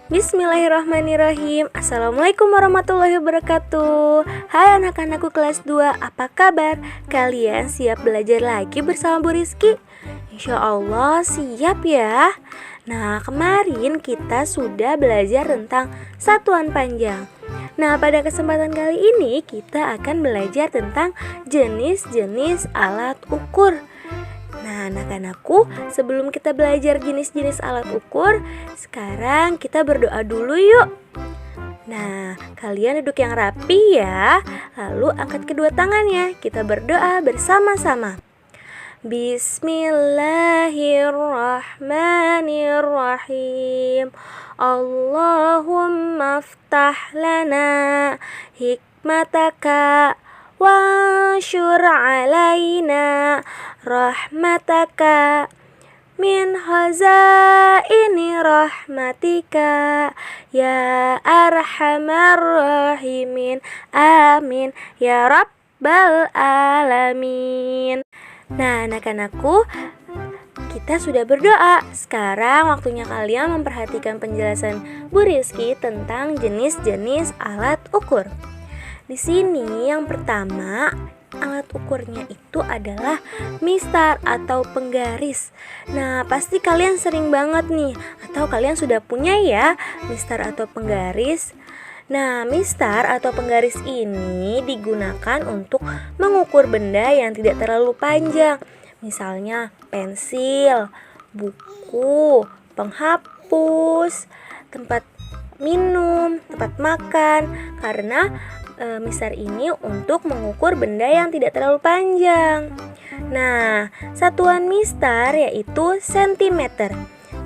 Bismillahirrahmanirrahim. Assalamualaikum warahmatullahi wabarakatuh. Hai anak-anakku kelas 2, apa kabar? Kalian siap belajar lagi bersama Bu Rizky? Insya Allah siap ya. Nah, kemarin kita sudah belajar tentang satuan panjang. Nah, pada kesempatan kali ini kita akan belajar tentang jenis-jenis alat ukur. Nah, anak-anakku, sebelum kita belajar jenis-jenis alat ukur, sekarang kita berdoa dulu yuk. Nah, kalian duduk yang rapi ya. Lalu angkat kedua tangannya. Kita berdoa bersama-sama. Bismillahirrahmanirrahim. Allahumma ftah lana hikmataka wansyur alaina rahmataka min hazaini rahmatika ya arhamar rahimin, amin ya rabbal alamin. Nah, anak-anakku, kita sudah berdoa. Sekarang waktunya kalian memperhatikan penjelasan Bu Rizky tentang jenis-jenis alat ukur. Di sini yang pertama, alat ukurnya itu adalah mistar atau penggaris. Nah, pasti kalian sering banget nih, atau kalian sudah punya ya mistar atau penggaris. Nah, mistar atau penggaris ini digunakan untuk mengukur benda yang tidak terlalu panjang. Misalnya pensil, buku, penghapus, tempat minum, tempat makan. Karena mistar ini untuk mengukur benda yang tidak terlalu panjang. Nah, satuan mistar yaitu sentimeter.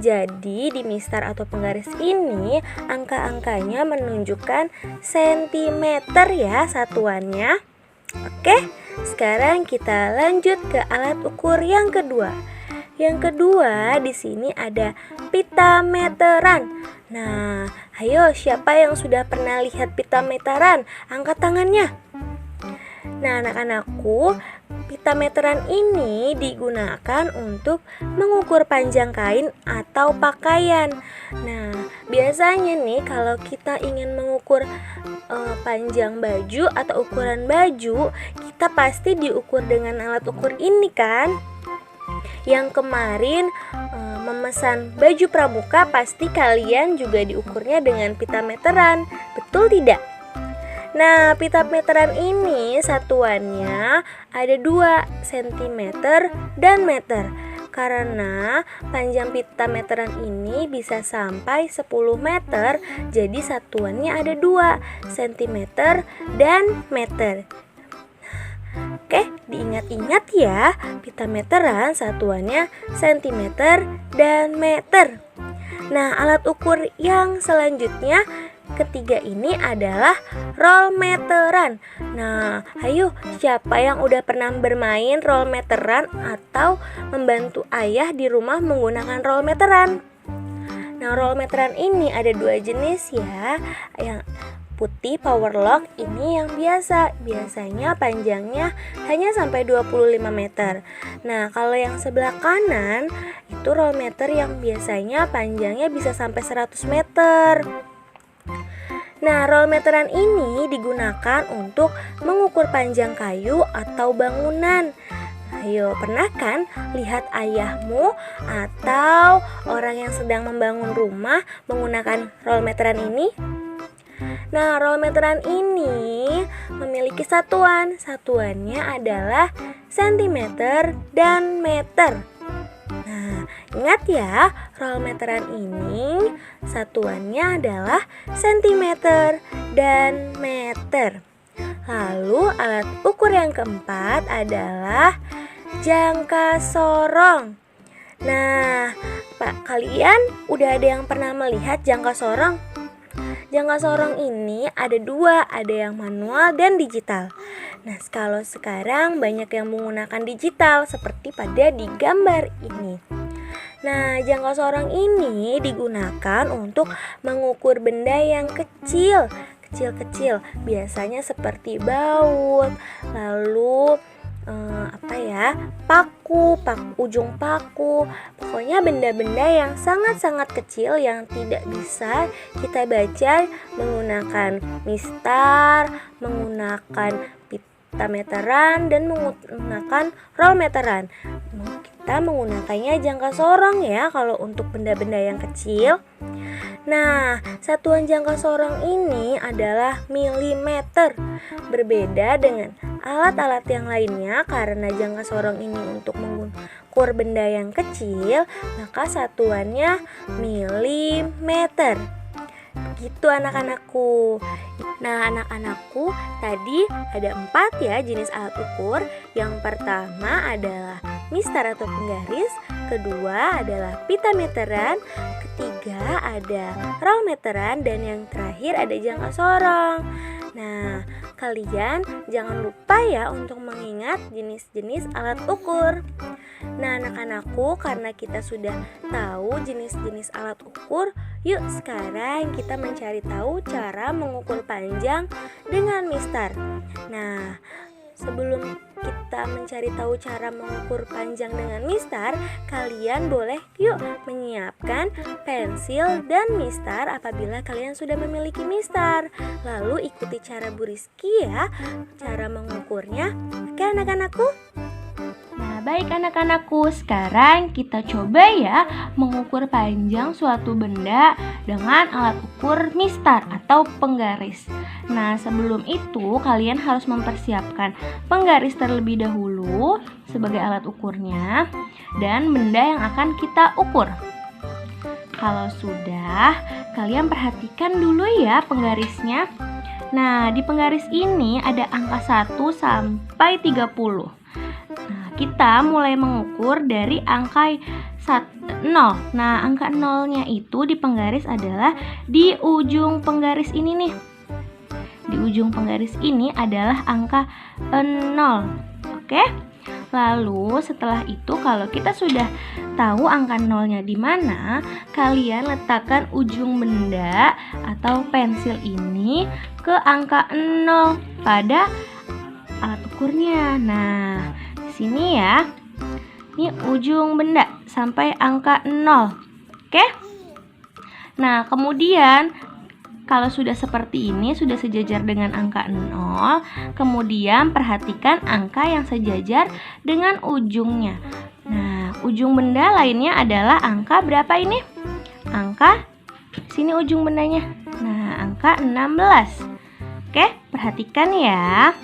Jadi di mistar atau penggaris ini angka-angkanya menunjukkan sentimeter ya satuannya. Oke, sekarang kita lanjut ke alat ukur yang kedua. Yang kedua di sini ada pita meteran. Nah, ayo siapa yang sudah pernah lihat pita meteran? Angkat tangannya. Nah, anak-anakku, pita meteran ini digunakan untuk mengukur panjang kain atau pakaian. Nah, biasanya nih kalau kita ingin mengukur panjang baju atau ukuran baju, kita pasti diukur dengan alat ukur ini kan? Yang kemarin memesan baju pramuka, pasti kalian juga diukurnya dengan pita meteran, betul tidak? Nah, pita meteran ini satuannya ada 2, cm dan meter. Karena panjang pita meteran ini bisa sampai 10 meter, jadi satuannya ada 2, cm dan meter. Oke, diingat-ingat ya, pita meteran satuannya cm dan meter. Nah, alat ukur yang selanjutnya ketiga ini adalah roll meteran. Nah, ayo siapa yang udah pernah bermain roll meteran atau membantu ayah di rumah menggunakan roll meteran? Nah, roll meteran ini ada 2 jenis ya. Yang putih power lock ini yang biasanya panjangnya hanya sampai 25 meter. Nah, kalau yang sebelah kanan itu roll meter yang biasanya panjangnya bisa sampai 100 meter. Nah, roll meteran ini digunakan untuk mengukur panjang kayu atau bangunan. Ayo, pernah kan lihat ayahmu atau orang yang sedang membangun rumah menggunakan roll meteran ini? Nah, roll meteran ini memiliki satuannya adalah sentimeter dan meter. Nah, ingat ya, roll meteran ini satuannya adalah sentimeter dan meter. Lalu alat ukur yang keempat adalah jangka sorong. Nah, Pak, kalian udah ada yang pernah melihat jangka sorong? Jangka sorong ini ada 2, ada yang manual dan digital. Nah, kalau sekarang banyak yang menggunakan digital seperti pada di gambar ini. Nah, jangka sorong ini digunakan untuk mengukur benda yang kecil-kecil, biasanya seperti baut, lalu paku, ujung paku. Pokoknya benda-benda yang sangat-sangat kecil yang tidak bisa kita baca menggunakan mistar, menggunakan pita meteran, dan menggunakan roll meteran. Kita menggunakannya jangka sorong ya kalau untuk benda-benda yang kecil. Nah, satuan jangka sorong ini adalah milimeter. Berbeda dengan alat-alat yang lainnya, karena jangka sorong ini untuk mengukur benda yang kecil, maka satuannya milimeter. Begitu anak-anakku. Nah, anak-anakku, tadi ada 4 ya jenis alat ukur. Yang pertama adalah mistar atau penggaris, kedua adalah pita meteran, ketiga ada roll meteran, dan yang terakhir ada jangka sorong. Nah, kalian jangan lupa ya untuk mengingat jenis-jenis alat ukur. Nah, anak-anakku, karena kita sudah tahu jenis-jenis alat ukur, yuk sekarang kita mencari tahu cara mengukur panjang dengan mistar. Nah, sebelum kita mencari tahu cara mengukur panjang dengan mistar, kalian boleh yuk menyiapkan pensil dan mistar apabila kalian sudah memiliki mistar. Lalu ikuti cara Bu Rizky ya, cara mengukurnya. Oke anak-anakku? Nah, baik anak-anakku, sekarang kita coba ya mengukur panjang suatu benda dengan alat ukur mistar atau penggaris. Nah, sebelum itu kalian harus mempersiapkan penggaris terlebih dahulu sebagai alat ukurnya dan benda yang akan kita ukur. Kalau sudah, kalian perhatikan dulu ya penggarisnya. Nah, di penggaris ini ada angka 1 sampai 30. Nah, kita mulai mengukur dari angka 0. Nah, angka 0-nya itu di penggaris adalah di ujung penggaris ini nih. Di ujung penggaris ini adalah angka 0. Oke? Lalu setelah itu kalau kita sudah tahu angka 0-nya di mana, kalian letakkan ujung benda atau pensil ini ke angka 0 pada alat ukurnya. Nah, di sini ya. Ini ujung benda sampai angka 0. Oke? Nah, kemudian kalau sudah seperti ini, sudah sejajar dengan angka 0, kemudian perhatikan angka yang sejajar dengan ujungnya. Nah, ujung benda lainnya adalah angka berapa ini? Angka, sini ujung bendanya. Nah, angka 16. Oke, perhatikan ya.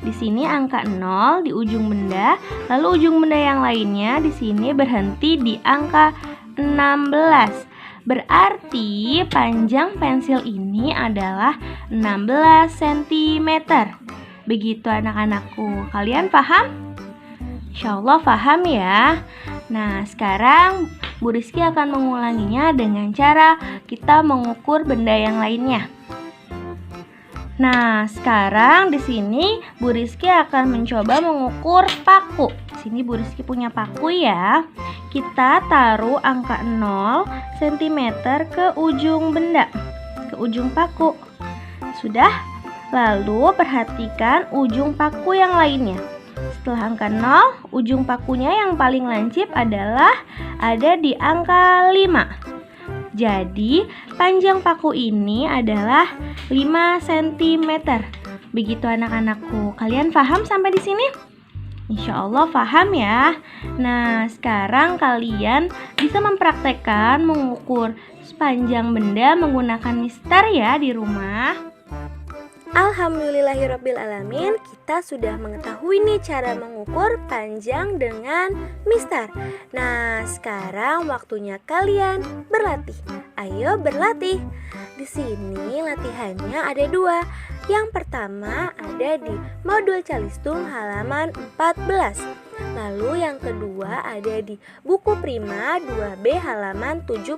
Di sini angka 0 di ujung benda, lalu ujung benda yang lainnya di sini berhenti di angka 16. Berarti panjang pensil ini adalah 16 cm. Begitu anak-anakku. Kalian paham? Insya Allah paham ya. Nah, sekarang Bu Rizky akan mengulanginya dengan cara kita mengukur benda yang lainnya. Nah, sekarang di sini Bu Rizky akan mencoba mengukur paku. Di sini Bu Rizky punya paku ya. Kita taruh angka 0 cm ke ujung benda, ke ujung paku. Sudah? Lalu perhatikan ujung paku yang lainnya. Setelah angka 0, ujung pakunya yang paling lancip adalah ada di angka 5. Jadi, panjang paku ini adalah 5 cm. Begitu anak-anakku. Kalian paham sampai di sini? Insya Allah paham ya. Nah, sekarang kalian bisa mempraktekkan mengukur sepanjang benda menggunakan mistar ya di rumah. Alhamdulillahirrabbilalamin, kita sudah mengetahui nih cara mengukur panjang dengan mistar. Nah, sekarang waktunya kalian berlatih. Ayo berlatih. Di sini latihannya ada 2. Yang pertama ada di modul Calistung halaman 14. Lalu yang kedua ada di buku Prima 2B halaman 75.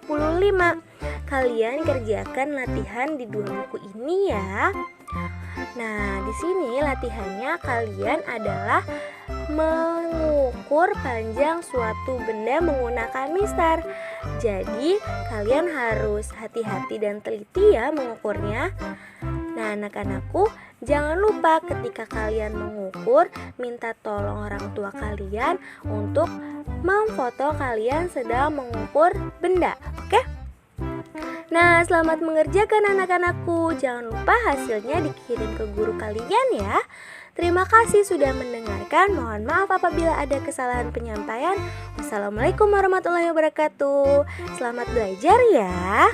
Kalian kerjakan latihan di 2 buku ini ya. Nah, di sini latihannya kalian adalah mengukur panjang suatu benda menggunakan mistar. Jadi, kalian harus hati-hati dan teliti ya mengukurnya. Nah, anak-anakku, jangan lupa ketika kalian mengukur, minta tolong orang tua kalian untuk memfoto kalian sedang mengukur benda, oke? Nah, selamat mengerjakan anak-anakku. Jangan lupa hasilnya dikirim ke guru kalian ya. Terima kasih sudah mendengarkan. Mohon maaf apabila ada kesalahan penyampaian. Wassalamualaikum warahmatullahi wabarakatuh. Selamat belajar ya.